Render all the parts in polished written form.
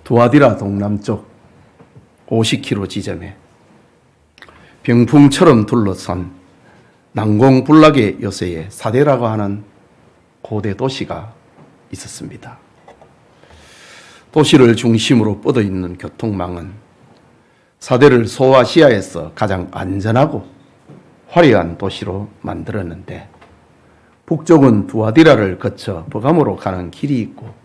두아디라 동남쪽 50km 지점에 병풍처럼 둘러싼 난공불락의 요새에 사대라고 하는 고대 도시가 있었습니다. 도시를 중심으로 뻗어 있는 교통망은 사대를 소아시아에서 가장 안전하고 화려한 도시로 만들었는데, 북쪽은 두아디라를 거쳐 버가모로 가는 길이 있고,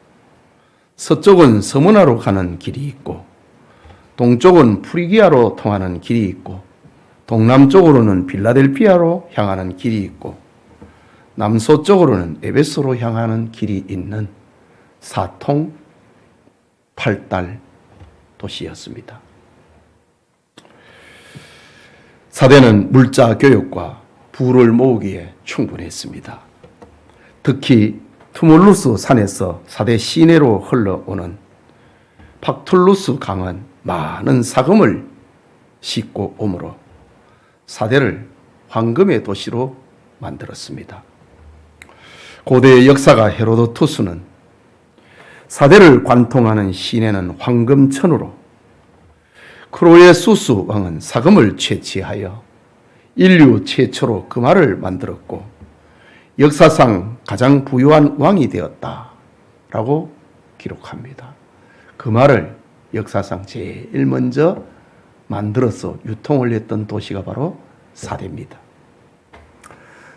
서쪽은 서문화로 가는 길이 있고, 동쪽은 프리기아로 통하는 길이 있고, 동남쪽으로는 빌라델피아로 향하는 길이 있고, 남서쪽으로는 에베소로 향하는 길이 있는 사통 팔달 도시였습니다. 사대는 물자 교육과 부를 모으기에 충분했습니다. 특히 투몰루스 산에서 사대 시내로 흘러오는 팍툴루스 강은 많은 사금을 싣고 오므로 사대를 황금의 도시로 만들었습니다. 고대의 역사가 헤로도투스는 사대를 관통하는 시내는 황금천으로, 크로에수스 왕은 사금을 채취하여 인류 최초로 금화를 만들었고 역사상 가장 부유한 왕이 되었다라고 기록합니다. 금화를 역사상 제일 먼저 만들어서 유통을 했던 도시가 바로 사대입니다.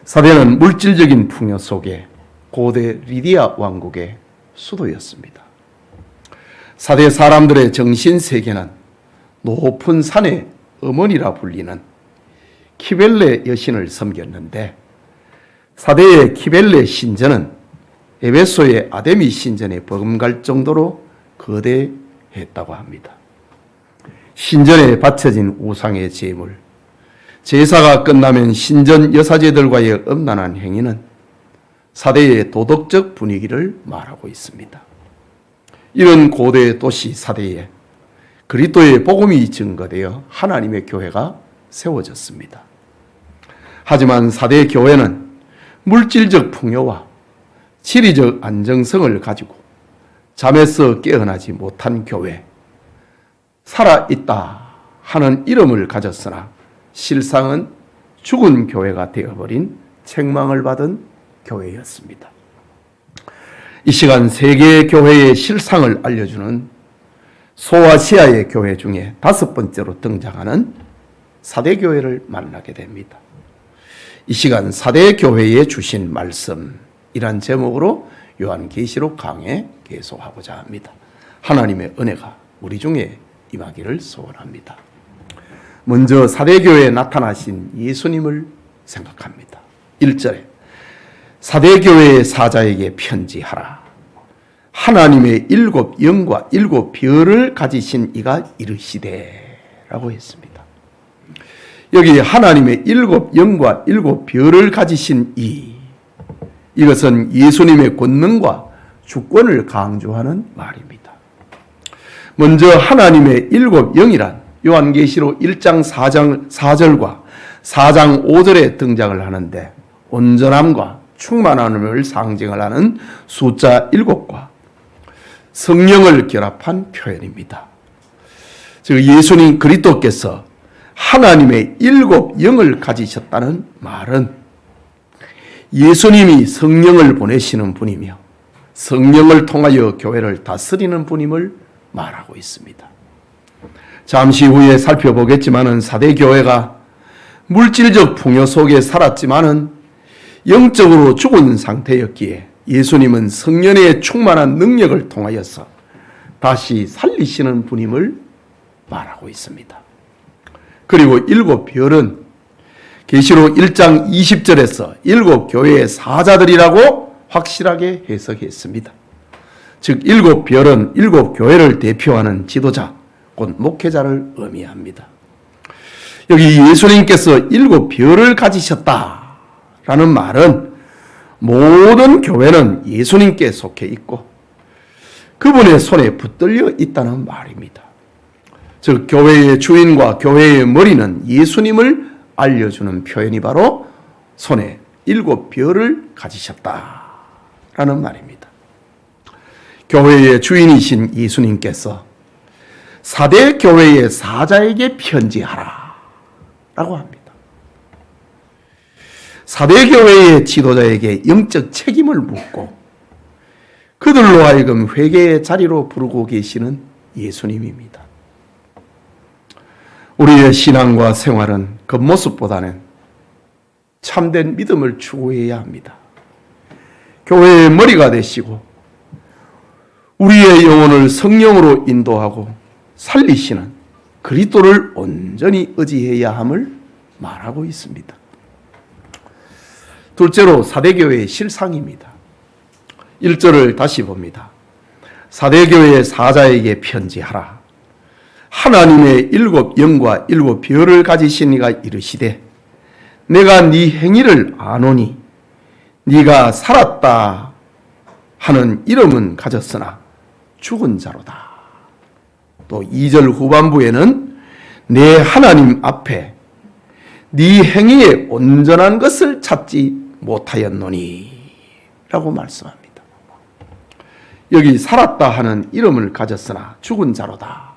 사대는 물질적인 풍요 속에 고대 리디아 왕국의 수도였습니다. 사대 사람들의 정신세계는 높은 산의 어머니라 불리는 키벨레 여신을 섬겼는데, 사대의 키벨레 신전은 에베소의 아데미 신전에 버금갈 정도로 거대했다고 합니다. 신전에 바쳐진 우상의 제물, 제사가 끝나면 신전 여사제들과의 음란한 행위는 사대의 도덕적 분위기를 말하고 있습니다. 이런 고대 도시 사대에 그리스도의 복음이 증거되어 하나님의 교회가 세워졌습니다. 하지만 사대 교회는 물질적 풍요와 지리적 안정성을 가지고 잠에서 깨어나지 못한 교회, 살아있다 하는 이름을 가졌으나 실상은 죽은 교회가 되어버린 책망을 받은 교회였습니다. 이 시간 세계 교회의 실상을 알려주는 소아시아의 교회 중에 5번째로 등장하는 사대교회를 만나게 됩니다. 이 시간 사대교회에 주신 말씀이란 제목으로 요한계시록 강해 계속하고자 합니다. 하나님의 은혜가 우리 중에 임하기를 소원합니다. 먼저 사대교회에 나타나신 예수님을 생각합니다. 1절에 사대교회의 사자에게 편지하라. 하나님의 7 영과 7 별을 가지신 이가 이르시되 라고 했습니다. 여기 하나님의 7 영과 7 별을 가지신 이것은 예수님의 권능과 주권을 강조하는 말입니다. 먼저 하나님의 7 영이란 요한계시록 1장 4절과 4장 5절에 등장을 하는데, 온전함과 충만함을 상징을 하는 숫자 7과 성령을 결합한 표현입니다. 즉 예수님 그리스도께서 하나님의 7 영을 가지셨다는 말은 예수님이 성령을 보내시는 분이며 성령을 통하여 교회를 다스리는 분임을 말하고 있습니다. 잠시 후에 살펴보겠지만은 사대교회가 물질적 풍요 속에 살았지만은 영적으로 죽은 상태였기에 예수님은 성령의 충만한 능력을 통하여서 다시 살리시는 분임을 말하고 있습니다. 그리고 7 별은 계시록 1장 20절에서 7 교회의 사자들이라고 확실하게 해석했습니다. 즉 7 별은 7 교회를 대표하는 지도자, 곧 목회자를 의미합니다. 여기 예수님께서 7 별을 가지셨다라는 말은 모든 교회는 예수님께 속해 있고 그분의 손에 붙들려 있다는 말입니다. 즉 교회의 주인과 교회의 머리는 예수님을 알려주는 표현이 바로 손에 7 별을 가지셨다라는 말입니다. 교회의 주인이신 예수님께서 4대 교회의 사자에게 편지하라 라고 합니다. 4대 교회의 지도자에게 영적 책임을 묻고 그들로 하여금 회개의 자리로 부르고 계시는 예수님입니다. 우리의 신앙과 생활은 겉모습보다는 참된 믿음을 추구해야 합니다. 교회의 머리가 되시고 우리의 영혼을 성령으로 인도하고 살리시는 그리스도를 온전히 의지해야 함을 말하고 있습니다. 둘째로 4대 교회의 실상입니다. 1절을 다시 봅니다. 4대 교회의 사자에게 편지하라. 하나님의 7 영과 7 별을 가지신 이가 이르시되 내가 네 행위를 아노니 네가 살았다 하는 이름은 가졌으나 죽은 자로다. 또 2절 후반부에는 내 하나님 앞에 네 행위에 온전한 것을 찾지 못하였노니 라고 말씀합니다. 여기 살았다 하는 이름을 가졌으나 죽은 자로다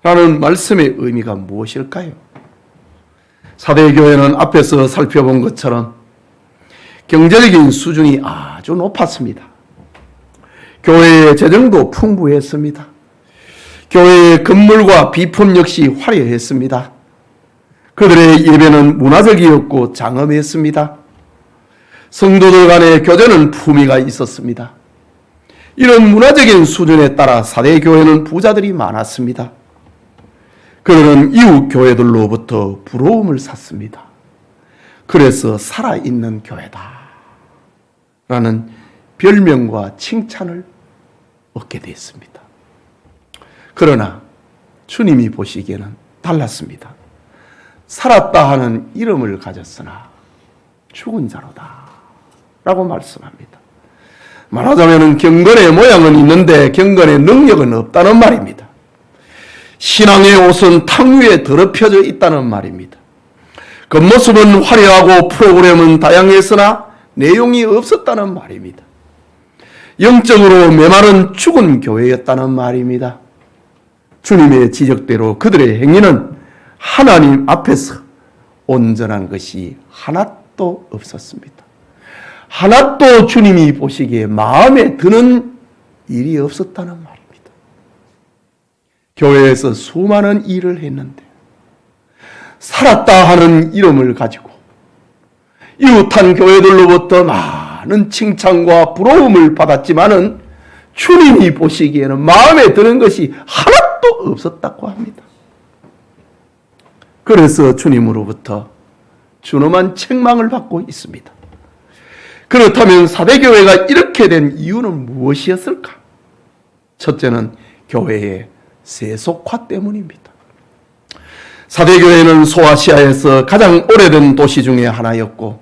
라는 말씀의 의미가 무엇일까요? 4대 교회는 앞에서 살펴본 것처럼 경제적인 수준이 아주 높았습니다. 교회의 재정도 풍부했습니다. 교회의 건물과 비품 역시 화려했습니다. 그들의 예배는 문화적이었고 장엄했습니다. 성도들 간의 교제는 품위가 있었습니다. 이런 문화적인 수준에 따라 4대 교회는 부자들이 많았습니다. 그들은 이웃 교회들로부터 부러움을 샀습니다. 그래서 살아있는 교회다 라는 별명과 칭찬을 얻게 됐습니다. 그러나 주님이 보시기에는 달랐습니다. 살았다 하는 이름을 가졌으나 죽은 자로다 라고 말씀합니다. 말하자면 경건의 모양은 있는데 경건의 능력은 없다는 말입니다. 신앙의 옷은 탕 위에 더럽혀져 있다는 말입니다. 겉모습은 화려하고 프로그램은 다양했으나 내용이 없었다는 말입니다. 영적으로 메마른 죽은 교회였다는 말입니다. 주님의 지적대로 그들의 행위는 하나님 앞에서 온전한 것이 하나도 없었습니다. 하나도 주님이 보시기에 마음에 드는 일이 없었다는 말입니다. 교회에서 수많은 일을 했는데 살았다 하는 이름을 가지고 이웃한 교회들로부터 많은 칭찬과 부러움을 받았지만은 주님이 보시기에는 마음에 드는 것이 하나도 없었다고 합니다. 그래서 주님으로부터 준엄한 책망을 받고 있습니다. 그렇다면 4대 교회가 이렇게 된 이유는 무엇이었을까? 첫째는 교회의 세속화 때문입니다. 4대 교회는 소아시아에서 가장 오래된 도시 중에 하나였고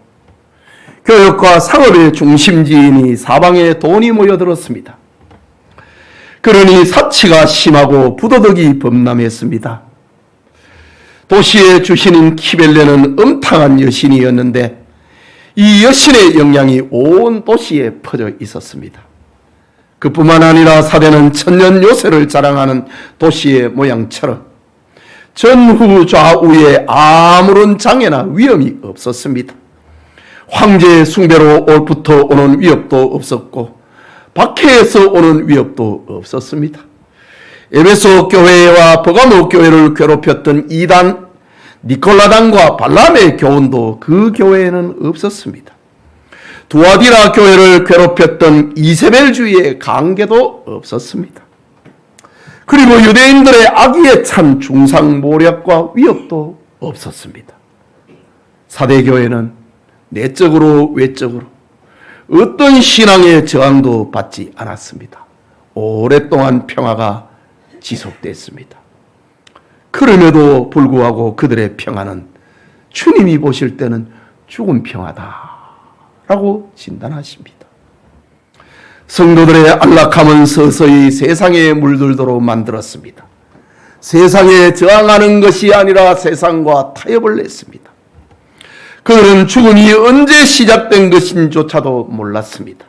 교육과 상업의 중심지이니 사방에 돈이 모여들었습니다. 그러니 사치가 심하고 부도덕이 범람했습니다. 도시의 주신인 키벨레는 음탕한 여신이었는데 이 여신의 영향이 온 도시에 퍼져 있었습니다. 그뿐만 아니라 사대는 천년 요새를 자랑하는 도시의 모양처럼 전후 좌우에 아무런 장애나 위험이 없었습니다. 황제의 숭배로부터 오는 위협도 없었고 박해에서 오는 위협도 없었습니다. 에베소 교회와 버가모 교회를 괴롭혔던 이단 니콜라단과 발람의 교훈도 그 교회에는 없었습니다. 두아디라 교회를 괴롭혔던 이세벨주의의 강계도 없었습니다. 그리고 유대인들의 악의에 찬 중상모략과 위협도 없었습니다. 4대 교회는 내적으로 외적으로 어떤 신앙의 저항도 받지 않았습니다. 오랫동안 평화가 지속됐습니다. 그럼에도 불구하고 그들의 평화는 주님이 보실 때는 죽은 평화다라고 진단하십니다. 성도들의 안락함은 서서히 세상에 물들도록 만들었습니다. 세상에 저항하는 것이 아니라 세상과 타협을 했습니다. 그들은 죽음이 언제 시작된 것인조차도 몰랐습니다.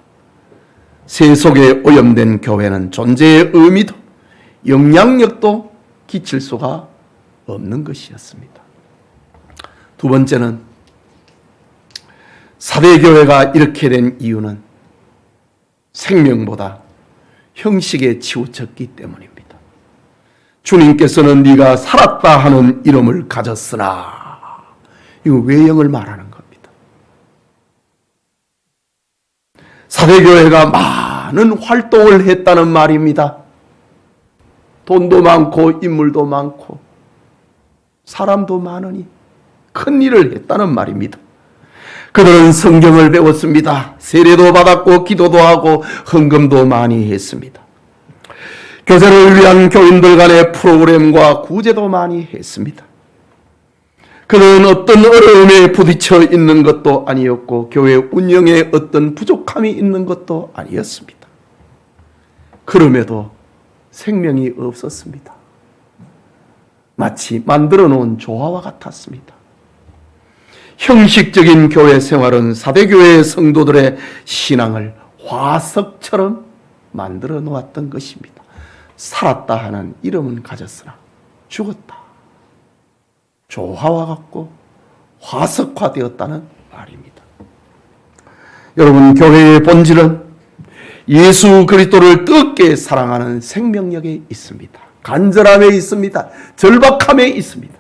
세속에 오염된 교회는 존재의 의미도 영향력도 끼칠 수가 없는 것이었습니다. 두 번째는 사대교회가 이렇게 된 이유는 생명보다 형식에 치우쳤기 때문입니다. 주님께서는 네가 살았다 하는 이름을 가졌으나, 이거 외형을 말하는 겁니다. 사대교회가 많은 활동을 했다는 말입니다. 돈도 많고 인물도 많고 사람도 많으니 큰 일을 했다는 말입니다. 그들은 성경을 배웠습니다. 세례도 받았고 기도도 하고 헌금도 많이 했습니다. 교세를 위한 교인들 간의 프로그램과 구제도 많이 했습니다. 그는 어떤 어려움에 부딪혀 있는 것도 아니었고 교회 운영에 어떤 부족함이 있는 것도 아니었습니다. 그럼에도 생명이 없었습니다. 마치 만들어 놓은 조화와 같았습니다. 형식적인 교회 생활은 사대교회의 성도들의 신앙을 화석처럼 만들어 놓았던 것입니다. 살았다 하는 이름은 가졌으나 죽었다. 조화와 같고 화석화되었다는 말입니다. 여러분, 교회의 본질은 예수 그리스도를 뜨겁게 사랑하는 생명력에 있습니다. 간절함에 있습니다. 절박함에 있습니다.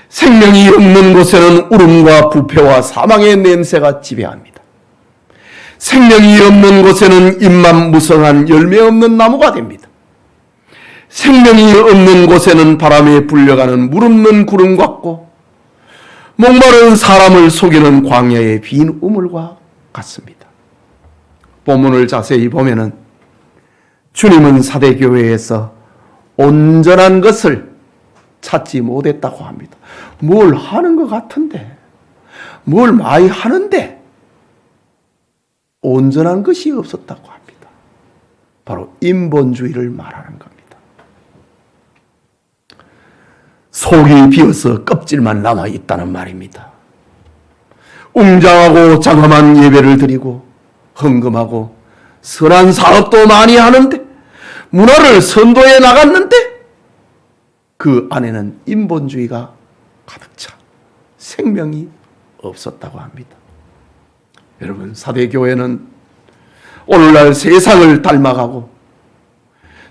생명이 없는 곳에는 울음과 부패와 사망의 냄새가 지배합니다. 생명이 없는 곳에는 잎만 무성한 열매 없는 나무가 됩니다. 생명이 없는 곳에는 바람에 불려가는 물 없는 구름 같고 목마른 사람을 속이는 광야의 빈 우물과 같습니다. 본문을 자세히 보면은 주님은 사대교회에서 온전한 것을 찾지 못했다고 합니다. 뭘 하는 것 같은데, 뭘 많이 하는데 온전한 것이 없었다고 합니다. 바로 인본주의를 말하는 겁니다. 속이 비어서 껍질만 남아 있다는 말입니다. 웅장하고 장엄한 예배를 드리고 헌금하고 선한 사업도 많이 하는데, 문화를 선도해 나갔는데 그 안에는 인본주의가 가득 차 생명이 없었다고 합니다. 여러분, 사대교회는 오늘날 세상을 닮아가고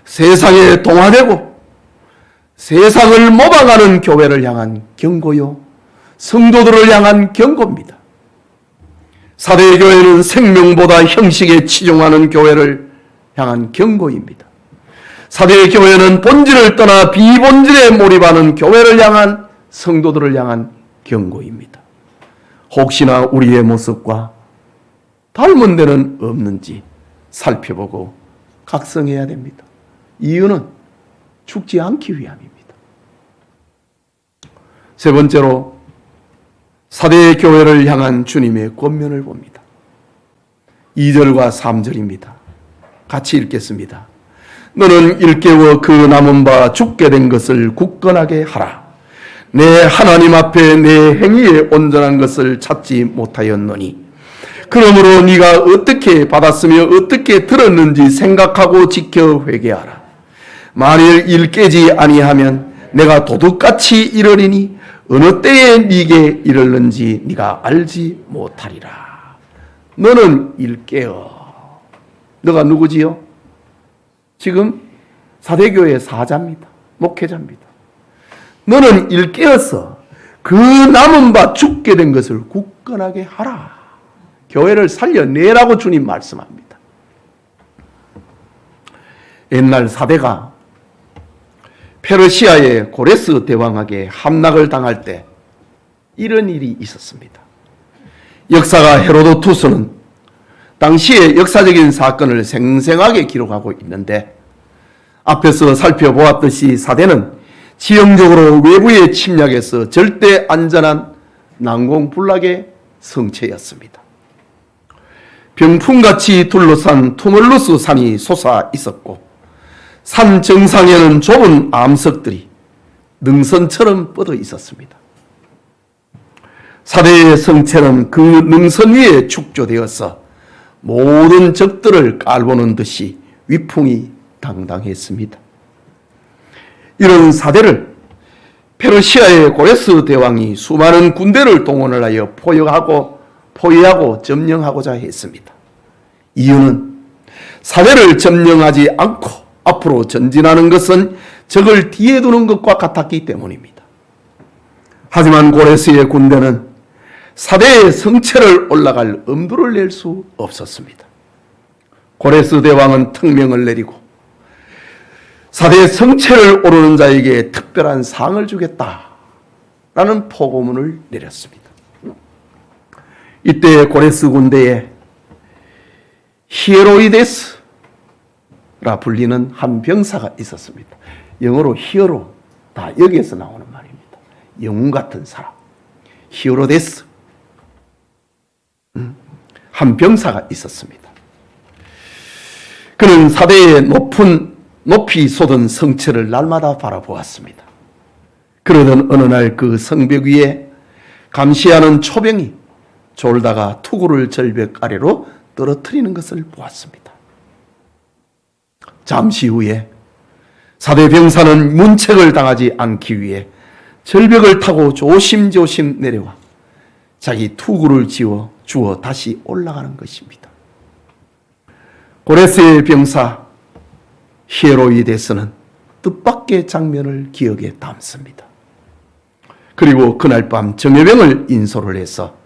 세상에 동화되고 세상을 모방하는 교회를 향한 경고요, 성도들을 향한 경고입니다. 사대교회는 생명보다 형식에 치중하는 교회를 향한 경고입니다. 사대교회는 본질을 떠나 비본질에 몰입하는 교회를 향한, 성도들을 향한 경고입니다. 혹시나 우리의 모습과 닮은 데는 없는지 살펴보고 각성해야 됩니다. 이유는 죽지 않기 위함입니다. 세 번째로 사대교회를 향한 주님의 권면을 봅니다. 2절과 3절입니다. 같이 읽겠습니다. 너는 일깨워 그 남은 바 죽게 된 것을 굳건하게 하라. 내 하나님 앞에 내 행위에 온전한 것을 찾지 못하였노니 그러므로 네가 어떻게 받았으며 어떻게 들었는지 생각하고 지켜 회개하라. 만일 일깨지 아니하면 내가 도둑같이 이르리니 어느 때에 네게 이르는지 네가 알지 못하리라. 너는 일깨어. 너가 누구지요? 지금 사대교회의 사자입니다. 목회자입니다. 너는 일깨어서 그 남은 바 죽게 된 것을 굳건하게 하라. 교회를 살려내라고 주님 말씀합니다. 옛날 사대가 페르시아의 고레스 대왕에게 함락을 당할 때 이런 일이 있었습니다. 역사가 헤로도투스는 당시의 역사적인 사건을 생생하게 기록하고 있는데, 앞에서 살펴보았듯이 사대는 지형적으로 외부의 침략에서 절대 안전한 난공불락의 성체였습니다. 병풍같이 둘러싼 투멀루스 산이 솟아 있었고 산 정상에는 좁은 암석들이 능선처럼 뻗어 있었습니다. 사대의 성체는 그 능선 위에 축조되어서 모든 적들을 깔보는 듯이 위풍이 당당했습니다. 이런 사대를 페르시아의 고레스 대왕이 수많은 군대를 동원을 하여 포위하고 점령하고자 했습니다. 이유는 사대를 점령하지 않고 앞으로 전진하는 것은 적을 뒤에 두는 것과 같았기 때문입니다. 하지만 고레스의 군대는 사대의 성체를 올라갈 엄두를 낼 수 없었습니다. 고레스 대왕은 특명을 내리고 사대 성체를 오르는 자에게 특별한 상을 주겠다라는 포고문을 내렸습니다. 이때 고레스 군대에 히에로이데스라 불리는 한 병사가 있었습니다. 영어로 히어로, 다 여기에서 나오는 말입니다. 영웅 같은 사람, 히어로데스. 한 병사가 있었습니다. 그는 사대의 높이 솟은 성체를 날마다 바라보았습니다. 그러던 어느 날 그 성벽 위에 감시하는 초병이 졸다가 투구를 절벽 아래로 떨어뜨리는 것을 보았습니다. 잠시 후에 사대 병사는 문책을 당하지 않기 위해 절벽을 타고 조심조심 내려와 자기 투구를 주어 다시 올라가는 것입니다. 고레스의 병사 히에로이데스는 뜻밖의 장면을 기억에 담습니다. 그리고 그날 밤 정예병을 인솔을 해서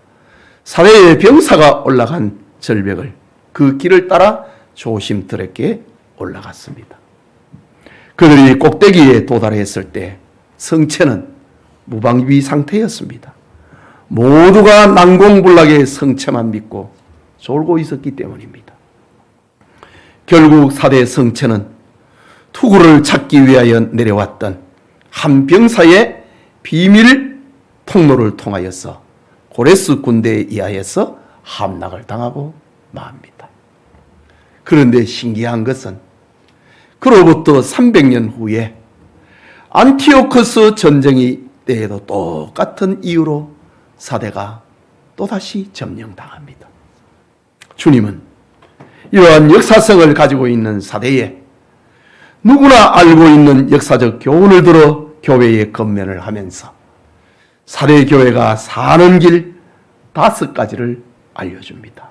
사대의 병사가 올라간 절벽을 그 길을 따라 조심스럽게 올라갔습니다. 그들이 꼭대기에 도달했을 때 성체는 무방비 상태였습니다. 모두가 난공불락의 성체만 믿고 졸고 있었기 때문입니다. 결국 사대 성체는 투구를 찾기 위하여 내려왔던 한 병사의 비밀 통로를 통하여서 고레스 군대에 의하여서 함락을 당하고 맙니다. 그런데 신기한 것은 그로부터 300년 후에 안티오코스 전쟁이 때에도 똑같은 이유로 사대가 또다시 점령당합니다. 주님은 이러한 역사성을 가지고 있는 사대에 누구나 알고 있는 역사적 교훈을 들어 교회에 건면을 하면서 사대 교회가 사는 길 5가지를 알려줍니다.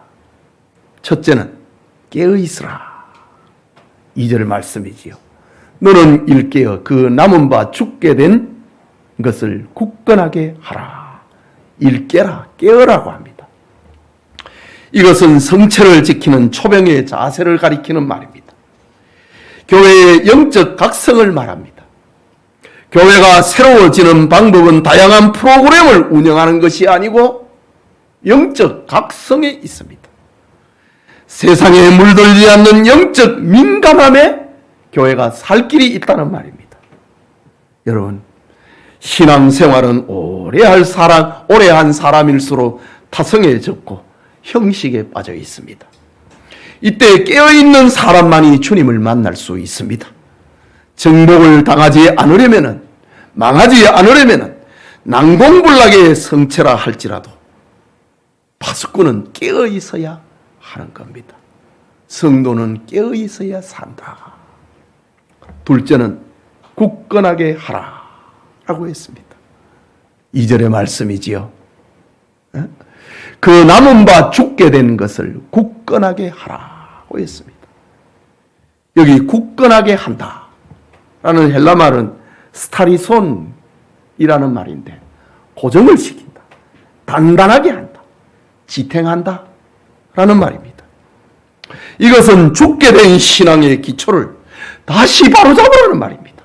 첫째는 깨어있으라. 2절 말씀이지요. 너는 일깨어 그 남은 바 죽게 된 것을 굳건하게 하라. 일깨라, 깨어라고 합니다. 이것은 성체를 지키는 초병의 자세를 가리키는 말입니다. 교회의 영적 각성을 말합니다. 교회가 새로워지는 방법은 다양한 프로그램을 운영하는 것이 아니고 영적 각성에 있습니다. 세상에 물들지 않는 영적 민감함에 교회가 살 길이 있다는 말입니다. 여러분, 신앙생활은 오래 한 사람일수록 타성해졌고 형식에 빠져 있습니다. 이때 깨어있는 사람만이 주님을 만날 수 있습니다. 정복을 당하지 않으려면, 망하지 않으려면 난공불락의 성체라 할지라도 파수꾼은 깨어 있어야 하는 겁니다. 성도는 깨어 있어야 산다. 둘째는 굳건하게 하라 라고 했습니다. 2절의 말씀이지요. 그 남은 바 죽게 된 것을 굳건하게 하라고 했습니다. 여기 굳건하게 한다 라는 헬라 말은 스타리손이라는 말인데 고정을 시킨다, 단단하게 한다, 지탱한다 라는 말입니다. 이것은 죽게 된 신앙의 기초를 다시 바로잡으라는 말입니다.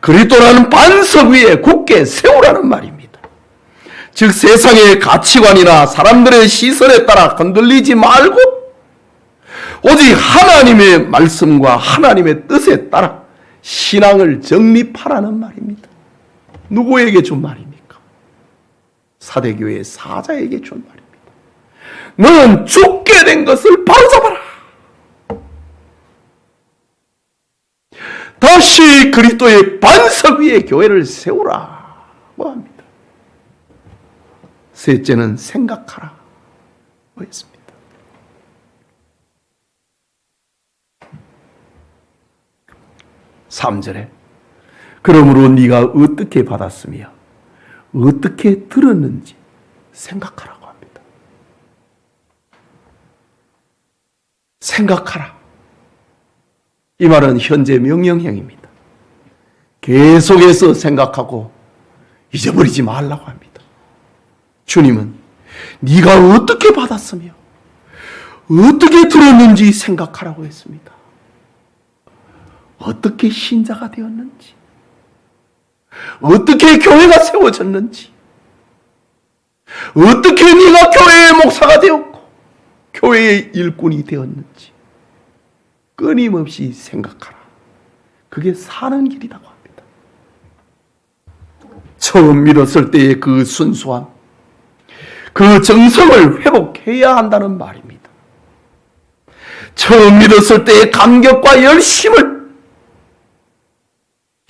그리스도라는 반석 위에 굳게 세우라는 말입니다. 즉 세상의 가치관이나 사람들의 시선에 따라 흔들리지 말고 오직 하나님의 말씀과 하나님의 뜻에 따라 신앙을 정립하라는 말입니다. 누구에게 준 말입니까? 사대교회 사자에게 준 말입니다. 너는 죽게 된 것을 바로잡아라. 다시 그리스도의 반석 위에 교회를 세우라고 합니다. 셋째는 생각하라고 했습니다. (3절에) 그러므로 네가 어떻게 받았으며 어떻게 들었는지 생각하라고 합니다. 생각하라. 이 말은 현재 명령형입니다. 계속해서 생각하고 잊어버리지 말라고 합니다. 주님은 네가 어떻게 받았으며 어떻게 들었는지 생각하라고 했습니다. 어떻게 신자가 되었는지, 어떻게 교회가 세워졌는지, 어떻게 네가 교회의 목사가 되었고 교회의 일꾼이 되었는지 끊임없이 생각하라. 그게 사는 길이라고 합니다. 처음 믿었을 때의 그 순수함, 그 정성을 회복해야 한다는 말입니다. 처음 믿었을 때의 감격과 열심을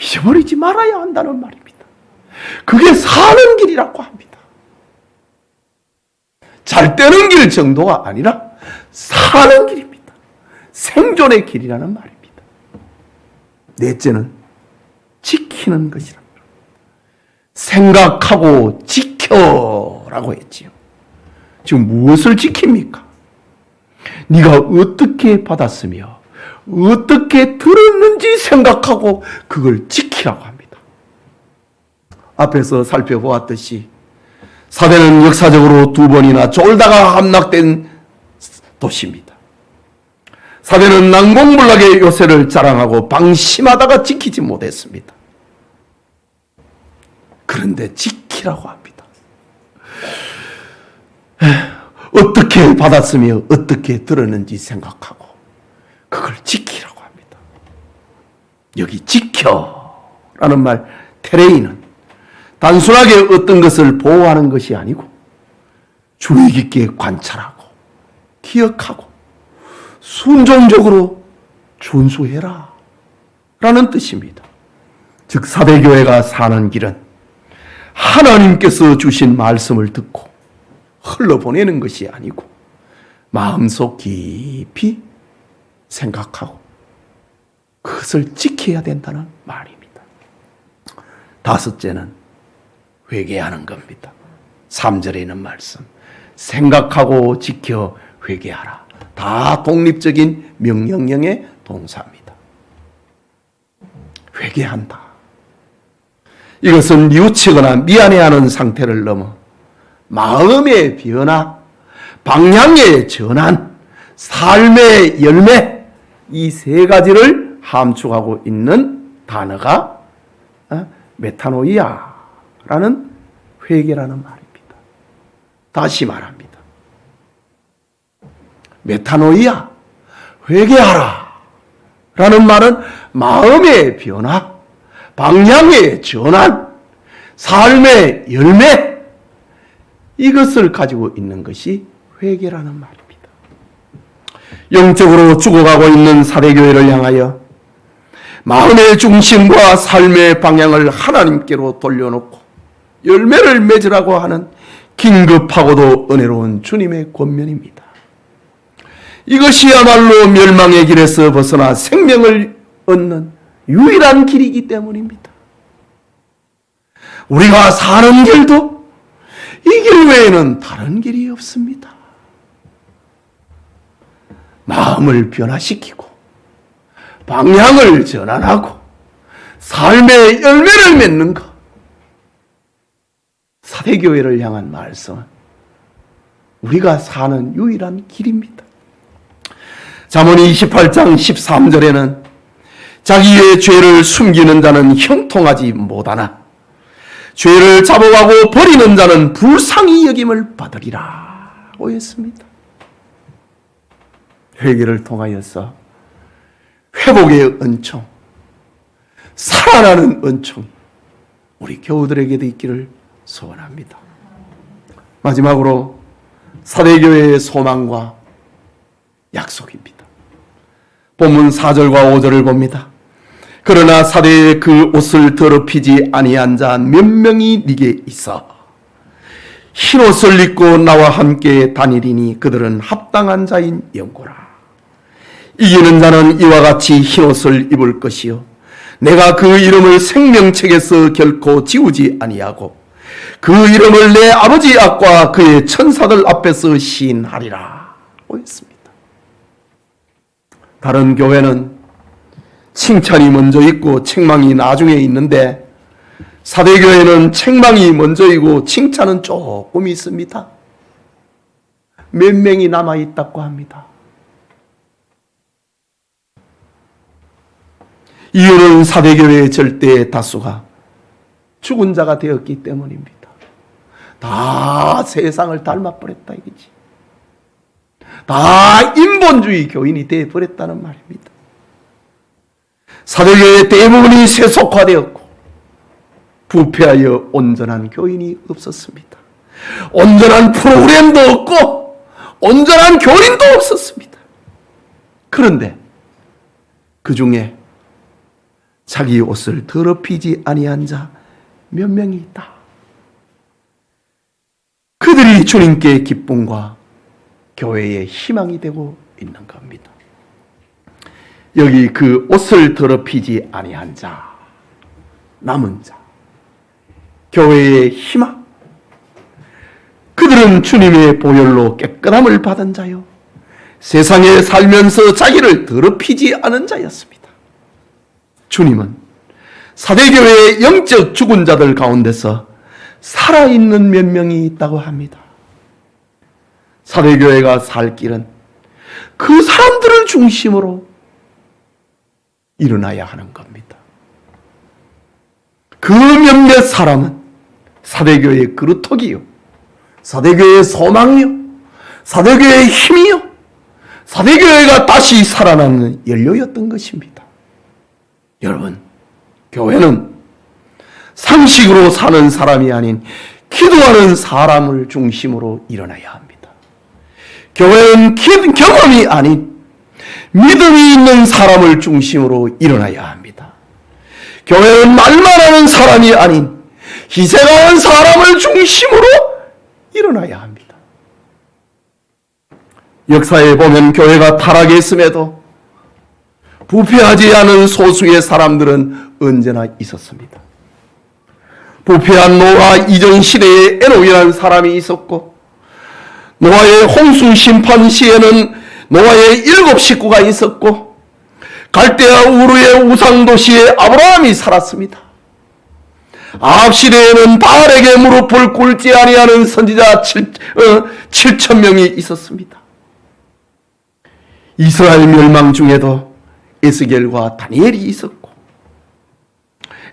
잊어버리지 말아야 한다는 말입니다. 그게 사는 길이라고 합니다. 잘 되는 길 정도가 아니라 사는 길입니다. 생존의 길이라는 말입니다. 넷째는 지키는 것이랍니다. 생각하고 지켜라고 했지요. 지금 무엇을 지킵니까? 네가 어떻게 받았으며 어떻게 들었는지 생각하고 그걸 지키라고 합니다. 앞에서 살펴보았듯이 사대는 역사적으로 2번이나 쫄다가 함락된 도시입니다. 사대는 난공불락의 요새를 자랑하고 방심하다가 지키지 못했습니다. 그런데 지키라고 합니다. 어떻게 받았으며 어떻게 들었는지 생각하고 그걸 지키라고 합니다. 여기 지켜라는 말, 테레이는 단순하게 어떤 것을 보호하는 것이 아니고 주의 깊게 관찰하고 기억하고 순종적으로 준수해라 라는 뜻입니다. 즉 사대교회가 사는 길은 하나님께서 주신 말씀을 듣고 흘러보내는 것이 아니고 마음속 깊이 생각하고 그것을 지켜야 된다는 말입니다. 다섯째는 회개하는 겁니다. 3절에 있는 말씀, 생각하고 지켜 회개하라. 다 독립적인 명령형의 동사입니다. 회개한다. 이것은 뉘우치거나 미안해하는 상태를 넘어 마음의 변화, 방향의 전환, 삶의 열매, 이 세 가지를 함축하고 있는 단어가 메타노이아라는 회개라는 말입니다. 다시 말합니다. 메타노이아, 회개하라 라는 말은 마음의 변화, 방향의 전환, 삶의 열매, 이것을 가지고 있는 것이 회개라는 말입니다. 영적으로 죽어가고 있는 사대교회를 향하여 마음의 중심과 삶의 방향을 하나님께로 돌려놓고 열매를 맺으라고 하는 긴급하고도 은혜로운 주님의 권면입니다. 이것이야말로 멸망의 길에서 벗어나 생명을 얻는 유일한 길이기 때문입니다. 우리가 사는 길도 이 길 외에는 다른 길이 없습니다. 마음을 변화시키고 방향을 전환하고 삶의 열매를 맺는 것, 사대교회를 향한 말씀은 우리가 사는 유일한 길입니다. 잠언이 28장 13절에는 자기의 죄를 숨기는 자는 형통하지 못하나 죄를 잡아가고 버리는 자는 불쌍히 여김을 받으리라고 했습니다. 회개를 통하여서 회복의 은총, 살아나는 은총이 우리 교우들에게도 있기를 소원합니다. 마지막으로 사대교회의 소망과 약속입니다. 본문 4절과 5절을 봅니다. 그러나 사대의 그 옷을 더럽히지 아니한 자 몇 명이 네게 있어 흰옷을 입고 나와 함께 다니리니 그들은 합당한 자인 영고라. 이기는 자는 이와 같이 흰옷을 입을 것이요 내가 그 이름을 생명책에서 결코 지우지 아니하고 그 이름을 내 아버지 앞과 그의 천사들 앞에서 시인하리라 했습니다. 다른 교회는 칭찬이 먼저 있고 책망이 나중에 있는데 사대교회는 책망이 먼저이고 칭찬은 조금 있습니다. 몇 명이 남아있다고 합니다. 이유는 사대교회의 절대 다수가 죽은 자가 되었기 때문입니다. 다 세상을 닮아버렸다 이거지. 다 인본주의 교인이 되어버렸다는 말입니다. 사대교회 대부분이 세속화되었고 부패하여 온전한 교인이 없었습니다. 온전한 프로그램도 없고 온전한 교인도 없었습니다. 그런데 그 중에 자기 옷을 더럽히지 아니한 자 몇 명이 있다. 그들이 주님께 기쁨과 교회의 희망이 되고 있는 겁니다. 여기 그 옷을 더럽히지 아니한 자, 남은 자, 교회의 희망. 그들은 주님의 보혈로 깨끗함을 받은 자요, 세상에 살면서 자기를 더럽히지 않은 자였습니다. 주님은 사대교회의 영적 죽은 자들 가운데서 살아있는 몇 명이 있다고 합니다. 사대교회가 살 길은 그 사람들을 중심으로 일어나야 하는 겁니다. 그 몇몇 사람은 사대교회의 그루터기요, 사대교회의 소망이요, 사대교회의 힘이요, 사대교회가 다시 살아나는 연료였던 것입니다. 여러분, 교회는 상식으로 사는 사람이 아닌 기도하는 사람을 중심으로 일어나야 합니다. 교회는 경험이 아닌 믿음이 있는 사람을 중심으로 일어나야 합니다. 교회는 말만 하는 사람이 아닌 희생하는 사람을 중심으로 일어나야 합니다. 역사에 보면 교회가 타락했음에도 부패하지 않은 소수의 사람들은 언제나 있었습니다. 부패한 노아 이전 시대에 에녹이라는 사람이 있었고, 노아의 홍수 심판 시에는 노아의 7 식구가 있었고, 갈대아 우르의 우상도시에 아브라함이 살았습니다. 아합 시대에는 바알에게 무릎을 꿇지 아니하는 선지자 7,000명이 있었습니다. 이스라엘 멸망 중에도 에스겔과 다니엘이 있었고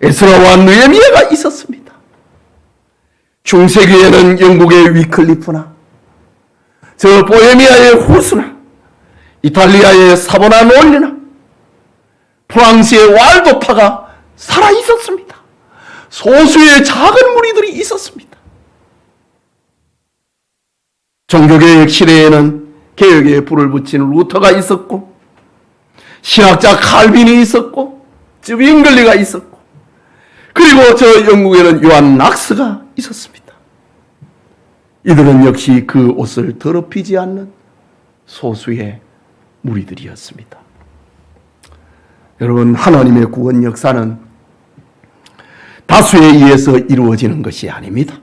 에스라와 느헤미야가 있었습니다. 중세기에는 영국의 위클리프나 저 보헤미아의 후스나 이탈리아의 사보나 놀리나 프랑스의 왈도파가 살아 있었습니다. 소수의 작은 무리들이 있었습니다. 종교개혁 시대에는 개혁에 불을 붙인 루터가 있었고, 신학자 칼빈이 있었고, 쯔빙글리가 있었고, 그리고 저 영국에는 요한 낙스가 있었습니다. 이들은 역시 그 옷을 더럽히지 않는 소수의 무리들이었습니다. 여러분, 하나님의 구원 역사는 다수에 의해서 이루어지는 것이 아닙니다.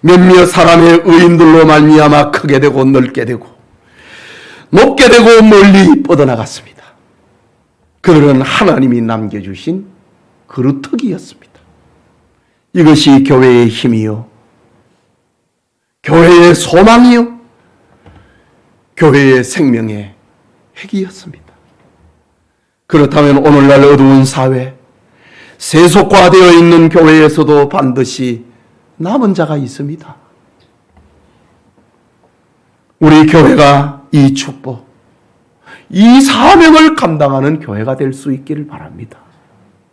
몇몇 사람의 의인들로 말미암아 크게 되고 넓게 되고 높게 되고 멀리 뻗어나갔습니다. 그들은 하나님이 남겨주신 그루터기였습니다. 이것이 교회의 힘이요, 교회의 소망이요, 교회의 생명의 핵이었습니다. 그렇다면 오늘날 어두운 사회, 세속화되어 있는 교회에서도 반드시 남은 자가 있습니다. 우리 교회가 이 축복, 이 사명을 감당하는 교회가 될 수 있기를 바랍니다.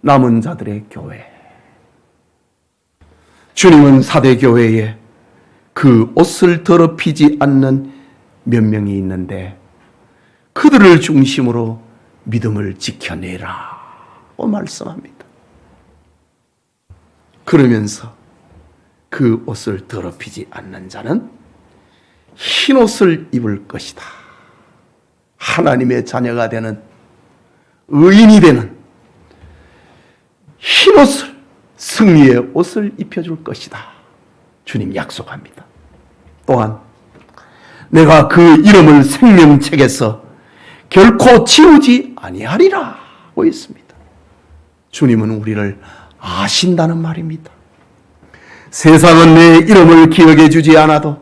남은 자들의 교회. 주님은 사대교회에 그 옷을 더럽히지 않는 몇 명이 있는데 그들을 중심으로 믿음을 지켜내라고 말씀합니다. 그러면서 그 옷을 더럽히지 않는 자는 흰 옷을 입을 것이다. 하나님의 자녀가 되는, 의인이 되는, 흰 옷을, 승리의 옷을 입혀줄 것이다. 주님 약속합니다. 또한 내가 그 이름을 생명책에서 결코 지우지 아니하리라 고 했습니다. 주님은 우리를 아신다는 말입니다. 세상은 내 이름을 기억해 주지 않아도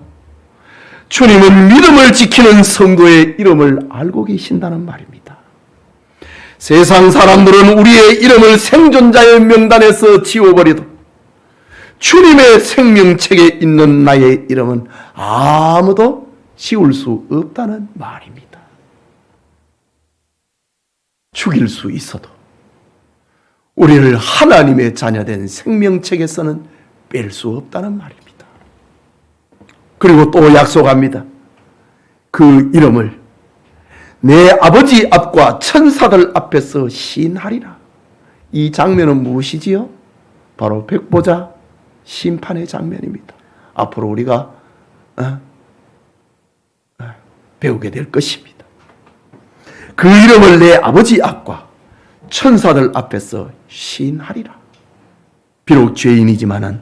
주님은 믿음을 지키는 성도의 이름을 알고 계신다는 말입니다. 세상 사람들은 우리의 이름을 생존자의 명단에서 지워버려도 주님의 생명책에 있는 나의 이름은 아무도 지울 수 없다는 말입니다. 죽일 수 있어도 우리를 하나님의 자녀된 생명책에서는 뺄 수 없다는 말입니다. 그리고 또 약속합니다. 그 이름을 내 아버지 앞과 천사들 앞에서 시인하리라. 이 장면은 무엇이지요? 바로 백보자 심판의 장면입니다. 앞으로 우리가 배우게 될 것입니다. 그 이름을 내 아버지 앞과 천사들 앞에서 시인하리라. 비록 죄인이지만은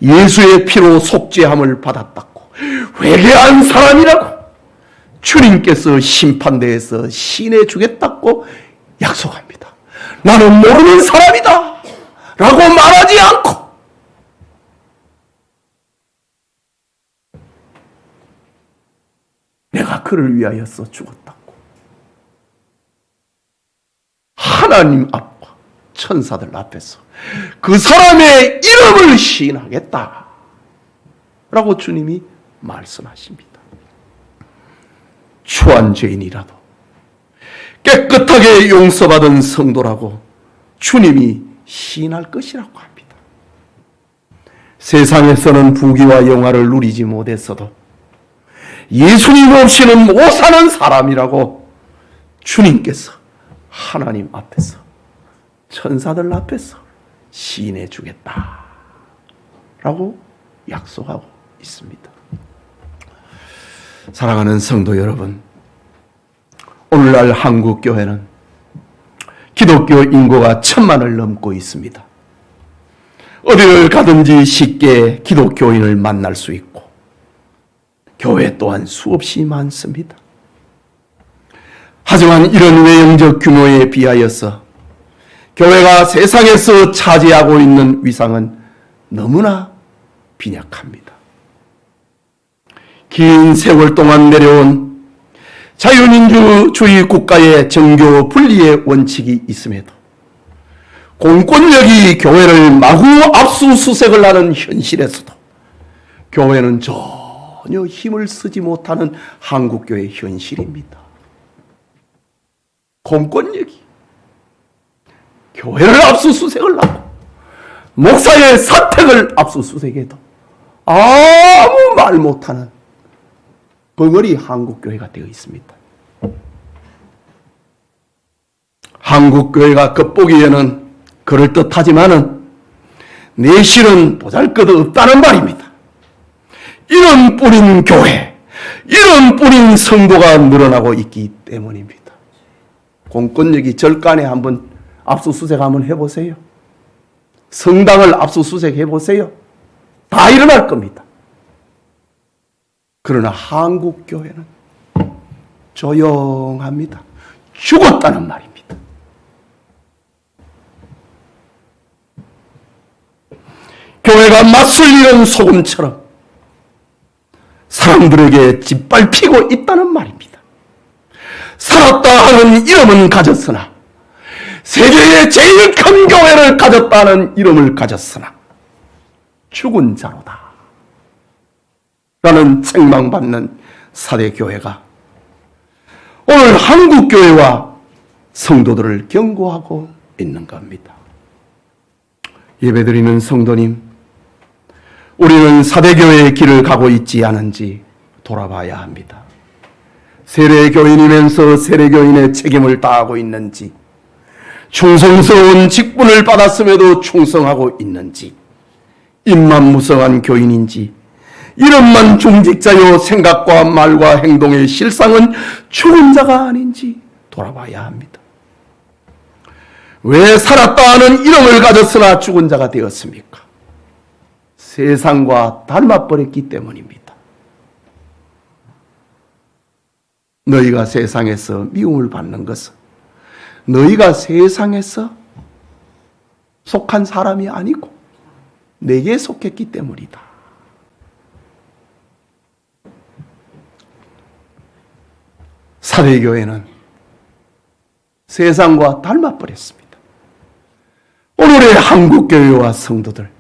예수의 피로 속죄함을 받았다고 회개한 사람이라고 주님께서 심판대에서 시인해 주겠다고 약속합니다. 나는 모르는 사람이다 라고 말하지 않고 내가 그를 위하여서 죽었다고 하나님 앞과 천사들 앞에서 그 사람의 이름을 시인하겠다 라고 주님이 말씀하십니다. 추한 죄인이라도 깨끗하게 용서받은 성도라고 주님이 시인할 것이라고 합니다. 세상에서는 부귀와 영화를 누리지 못했어도 예수님 없이는 못 사는 사람이라고 주님께서 하나님 앞에서 천사들 앞에서 시인해 주겠다 라고 약속하고 있습니다. 사랑하는 성도 여러분, 오늘날 한국교회는 기독교 인구가 1000만을 넘고 있습니다. 어디를 가든지 쉽게 기독교인을 만날 수 있고 교회 또한 수없이 많습니다. 하지만 이런 외형적 규모에 비하여서 교회가 세상에서 차지하고 있는 위상은 너무나 빈약합니다. 긴 세월 동안 내려온 자유민주주의 국가의 정교 분리의 원칙이 있음에도 공권력이 교회를 마구 압수수색을 하는 현실에서도 교회는 전혀 힘을 쓰지 못하는 한국교회의 현실입니다. 공권력이 교회를 압수수색을 하고 목사의 사택을 압수수색해도 아무 말 못하는 벙어리 한국교회가 되어 있습니다. 한국교회가 겉보기에는 그럴듯하지만은 내실은 보잘것없다는 말입니다. 이런 뿌린 교회, 이런 뿌린 성도가 늘어나고 있기 때문입니다. 공권력이 절간에 한번 압수수색 한번 해보세요. 성당을 압수수색 해보세요. 다 일어날 겁니다. 그러나 한국교회는 조용합니다. 죽었다는 말입니다. 교회가 맞설리는 소금처럼 사람들에게 짓밟히고 있다는 말입니다. 살았다 하는 이름은 가졌으나 세계의 제일 큰 교회를 가졌다는 이름을 가졌으나 죽은 자로다 라는 책망받는 사대교회가 오늘 한국교회와 성도들을 경고하고 있는 겁니다. 예배드리는 성도님, 우리는 사대교회의 길을 가고 있지 않은지 돌아봐야 합니다. 세례교인이면서 세례교인의 책임을 다하고 있는지, 충성스러운 직분을 받았음에도 충성하고 있는지, 입만 무성한 교인인지, 이름만 중직자요 생각과 말과 행동의 실상은 죽은 자가 아닌지 돌아봐야 합니다. 왜 살았다 하는 이름을 가졌으나 죽은 자가 되었습니까? 세상과 닮아버렸기 때문입니다. 너희가 세상에서 미움을 받는 것은 너희가 세상에서 속한 사람이 아니고 내게 속했기 때문이다. 사대교회는 세상과 닮아버렸습니다. 오늘의 한국교회와 성도들,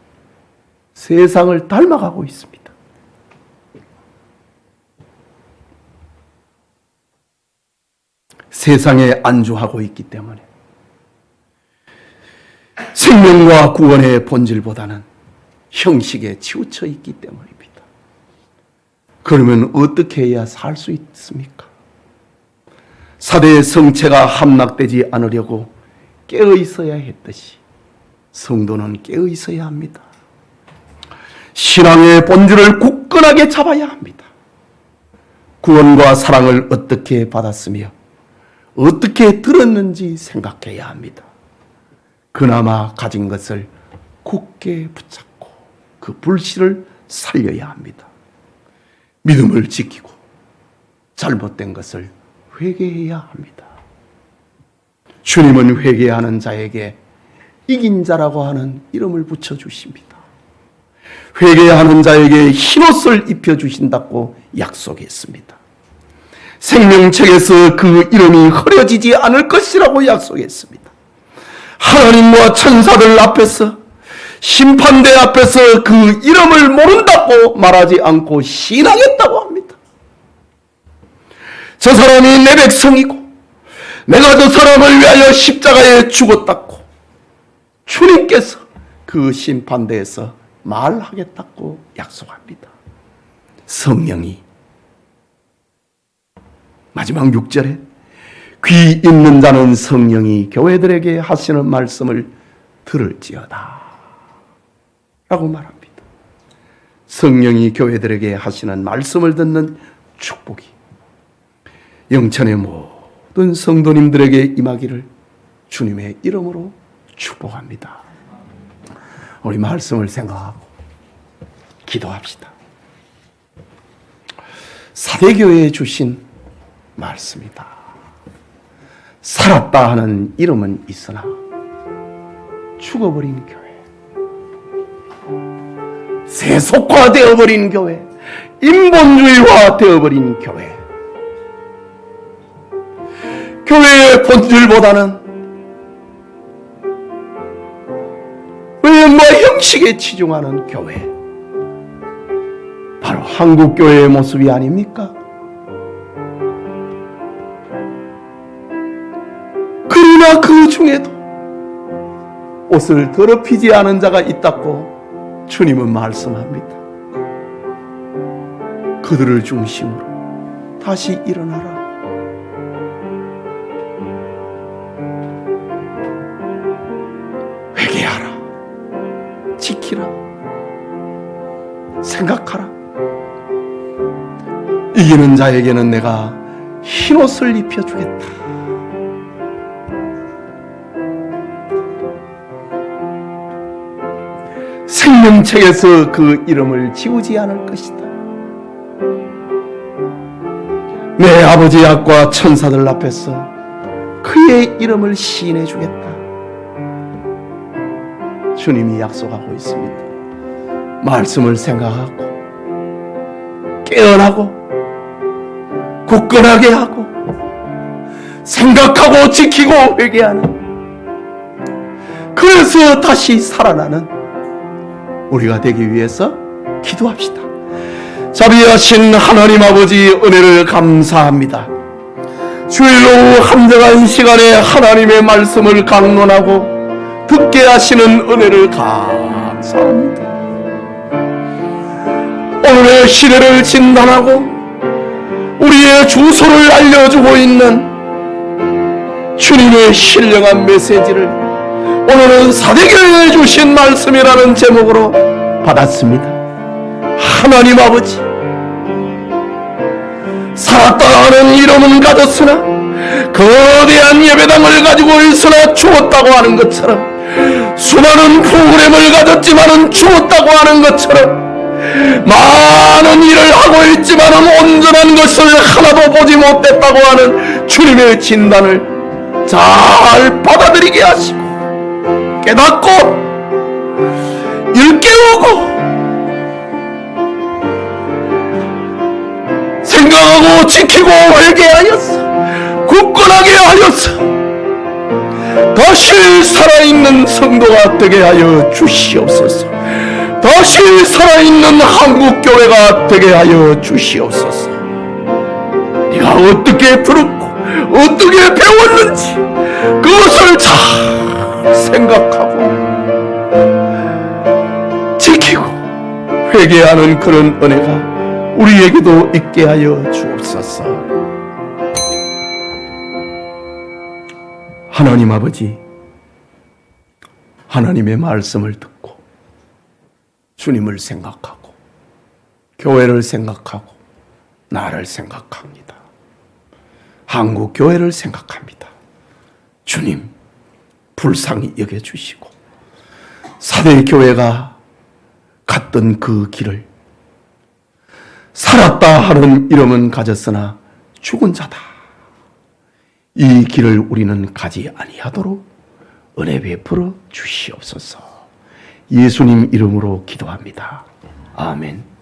세상을 닮아가고 있습니다. 세상에 안주하고 있기 때문에 생명과 구원의 본질보다는 형식에 치우쳐 있기 때문입니다. 그러면 어떻게 해야 살 수 있습니까? 사대의 성체가 함락되지 않으려고 깨어 있어야 했듯이 성도는 깨어 있어야 합니다. 신앙의 본질을 굳건하게 잡아야 합니다. 구원과 사랑을 어떻게 받았으며 어떻게 들었는지 생각해야 합니다. 그나마 가진 것을 굳게 붙잡고 그 불씨를 살려야 합니다. 믿음을 지키고 잘못된 것을 회개해야 합니다. 주님은 회개하는 자에게 이긴 자라고 하는 이름을 붙여주십니다. 회개하는 자에게 흰옷을 입혀주신다고 약속했습니다. 생명책에서 그 이름이 흐려지지 않을 것이라고 약속했습니다. 하나님과 천사들 앞에서 심판대 앞에서 그 이름을 모른다고 말하지 않고 신앙했다고 합니다. 저 사람이 내 백성이고 내가 저 사람을 위하여 십자가에 죽었다고 주님께서 그 심판대에서 말하겠다고 약속합니다. 성령이 마지막 6절에 귀 있는 자는 성령이 교회들에게 하시는 말씀을 들을지어다 라고 말합니다. 성령이 교회들에게 하시는 말씀을 듣는 축복이 영천의 모든 성도님들에게 임하기를 주님의 이름으로 축복합니다. 우리 말씀을 생각하고 기도합시다. 사대교회에 주신 말씀이다. 살았다 하는 이름은 있으나 죽어버린 교회, 세속화되어버린 교회, 인본주의화 되어버린 교회, 교회의 본질보다는 외형과 형식에 치중하는 교회, 바로 한국교회의 모습이 아닙니까? 그러나 그 중에도 옷을 더럽히지 않은 자가 있다고 주님은 말씀합니다. 그들을 중심으로 다시 일어나라. 회개하라. 지키라. 생각하라. 이기는 자에게는 내가 흰옷을 입혀주겠다. 생명책에서 그 이름을 지우지 않을 것이다. 내 아버지 앞과 천사들 앞에서 그의 이름을 시인해 주겠다. 주님이 약속하고 있습니다. 말씀을 생각하고 깨어나고 굳건하게 하고 생각하고 지키고 회개하는, 그래서 다시 살아나는 우리가 되기 위해서 기도합시다. 자비하신 하나님 아버지, 은혜를 감사합니다. 주일 오후 한정한 시간에 하나님의 말씀을 강론하고 듣게 하시는 은혜를 감사합니다. 오늘의 시대를 진단하고 우리의 주소를 알려주고 있는 주님의 신령한 메시지를 오늘은 사대교회에 주신 말씀이라는 제목으로 받았습니다. 하나님 아버지, 살았다 하는 이름은 가졌으나 거대한 예배당을 가지고 있으나 죽었다고 하는 것처럼, 수많은 프로그램을 가졌지만은 죽었다고 하는 것처럼, 많은 일을 하고 있지만은 온전한 것을 하나도 보지 못했다고 하는 주님의 진단을 잘 받아들이게 하시고, 깨닫고 일깨우고 생각하고 지키고 회개하였어. 굳건하게 하였어. 다시 살아있는 성도가 되게 하여 주시옵소서. 다시 살아있는 한국교회가 되게 하여 주시옵소서. 네가 어떻게 들었고 어떻게 배웠는지 그것을 잘 생각하고 지키고 회개하는 그런 은혜가 우리에게도 있게 하여 주옵소서. 하나님 아버지, 하나님의 말씀을 듣고 주님을 생각하고 교회를 생각하고 나를 생각합니다. 한국 교회를 생각합니다. 주님, 불쌍히 여겨주시고 사대 교회가 갔던 그 길을 살았다 하는 이름은 가졌으나 죽은 자다, 이 길을 우리는 가지 아니하도록 은혜 베풀어 주시옵소서. 예수님 이름으로 기도합니다. 아멘.